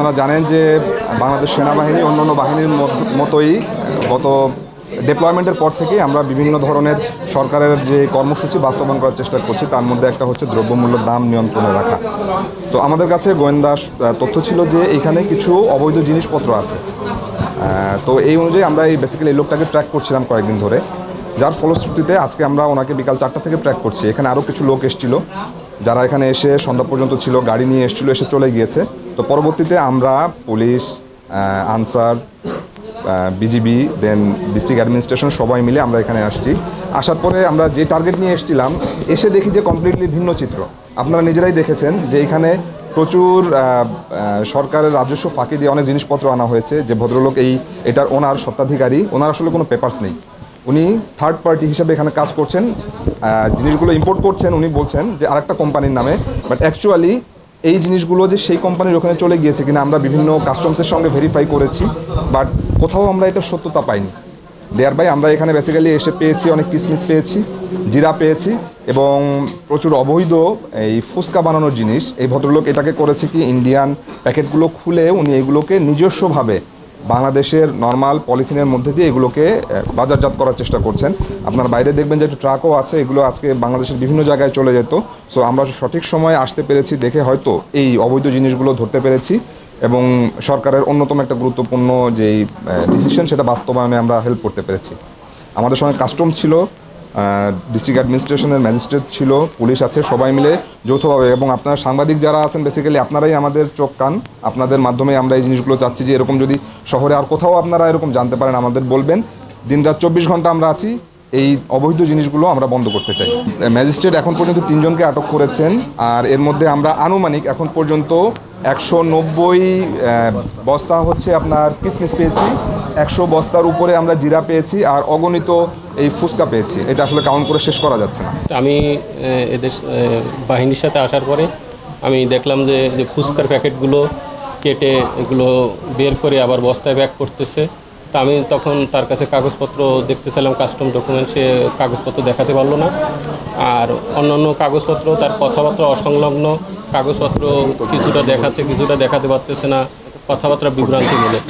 আপনারা জানেন যে বাংলাদেশ সেনাবাহিনী অন্যান্য বাহিনীর মতোই গত ডিপ্লয়মেন্টের পর থেকেই আমরা বিভিন্ন ধরনের সরকারের যে কর্মসূচি বাস্তবায়ন করার চেষ্টা করছি, তার মধ্যে একটা হচ্ছে দ্রব্যমূল্যের দাম নিয়ন্ত্রণে রাখা। তো আমাদের কাছে গোয়েন্দা তথ্য ছিল যে এখানে কিছু অবৈধ জিনিসপত্র আছে। তো এই অনুযায়ী আমরা বেসিক্যালি এই লোকটাকে ট্র্যাক করছিলাম কয়েকদিন ধরে, যার ফলশ্রুতিতে আজকে আমরা ওনাকে বিকাল 4টা থেকে ট্র্যাক করছি। এখানে আরও কিছু লোক এসেছিল, যারা এখানে এসে সন্ধ্যা পর্যন্ত ছিল, গাড়ি নিয়ে এসেছিল, এসে চলে গিয়েছে। তো পরবর্তীতে আমরা পুলিশ, আনসার, বিজিবি, দেন ডিস্ট্রিক্ট অ্যাডমিনিস্ট্রেশন সবাই মিলে আমরা এখানে আসছি। আসার পরে আমরা যে টার্গেট নিয়ে এসেছিলাম, এসে দেখি যে কমপ্লিটলি ভিন্ন চিত্র। আপনারা নিজেরাই দেখেছেন যে এখানে প্রচুর সরকারের রাজস্ব ফাঁকি দিয়ে অনেক জিনিসপত্র আনা হয়েছে। যে ভদ্রলোক এটার ওনার স্বত্বাধিকারী, ওনার আসলে কোনো পেপারস নেই। উনি থার্ড পার্টি হিসেবে এখানে কাজ করছেন, জিনিসগুলো ইম্পোর্ট করছেন। উনি বলছেন যে আরেকটা কোম্পানির নামে, বাট অ্যাকচুয়ালি এই জিনিসগুলো যে সেই কোম্পানির ওখানে চলে গিয়েছে কিনা আমরা বিভিন্ন কাস্টমসের সঙ্গে ভেরিফাই করেছি, বাট কোথাও আমরা এটা সত্যতা পাইনি। দেয়ার বাই আমরা এখানে বেসিক্যালি এসে পেয়েছি অনেক কিসমিস পেয়েছি, জিরা পেয়েছি এবং প্রচুর অবৈধ এই ফুচকা বানানোর জিনিস। এই ভদ্রলোক এটাকে করেছে কি, ইন্ডিয়ান প্যাকেটগুলো খুলে উনি এগুলোকে নিজস্বভাবে বাংলাদেশের নর্মাল পলিথিনের মধ্যে দিয়ে এগুলোকে বাজারজাত করার চেষ্টা করছেন। আপনার বাইরে দেখবেন যে একটা ট্রাকও আছে, এগুলো আজকে বাংলাদেশের বিভিন্ন জায়গায় চলে যেত। সো আমরা সঠিক সময়ে আসতে পেরেছি দেখে হয়তো এই অবৈধ জিনিসগুলো ধরতে পেরেছি এবং সরকারের অন্যতম একটা গুরুত্বপূর্ণ যেই ডিসিশন, সেটা বাস্তবায়নে আমরা হেল্প করতে পেরেছি। আমাদের সঙ্গে কাস্টম ছিল, ডিস্ট্রিক্ট অ্যাডমিনিস্ট্রেশনের ম্যাজিস্ট্রেট ছিল, পুলিশ আছে, সবাই মিলে যৌথভাবে। এবং আপনারা সাংবাদিক যারা আছেন, বেসিক্যালি আপনারাই আমাদের চোখ কান, আপনাদের মাধ্যমে আমরা এই জিনিসগুলো চাচ্ছি যে এরকম যদি শহরে আর কোথাও আপনারা এরকম জানতে পারেন আমাদের বলবেন। দিনরাত 24 ঘন্টা আমরা আছি, এই অবৈধ জিনিসগুলো আমরা বন্ধ করতে চাই। ম্যাজিস্ট্রেট এখন পর্যন্ত 3 জনকে আটক করেছেন, আর এর মধ্যে আমরা আনুমানিক এখন পর্যন্ত 190 বস্তা হচ্ছে আপনার কিসমিস পেয়েছি, 100 বস্তার উপরে আমরা জিরা পেয়েছি, আর অগণিত এই ফুচকা পেয়েছি। এটা আসলে কাউন্ট করে শেষ করা যাচ্ছে না। আমি এদের বাহিনীর সাথে আসার পরে আমি দেখলাম যে ফুচকার প্যাকেটগুলো কেটে এগুলো বের করে আবার বস্তায় ব্যাক করতেছে। তা আমি তখন তার কাছে কাগজপত্র দেখতে চাইলাম, কাস্টম ডকুমেন্ট, সে কাগজপত্র দেখাতে পারলো না। আর অন্যান্য কাগজপত্র, তার কথাবার্তা অসংলগ্ন, কাগজপত্র কিছুটা দেখাচ্ছে, কিছুটা দেখাতে পারতেছে না, কথাবার্তা বিভ্রান্তি মিলে।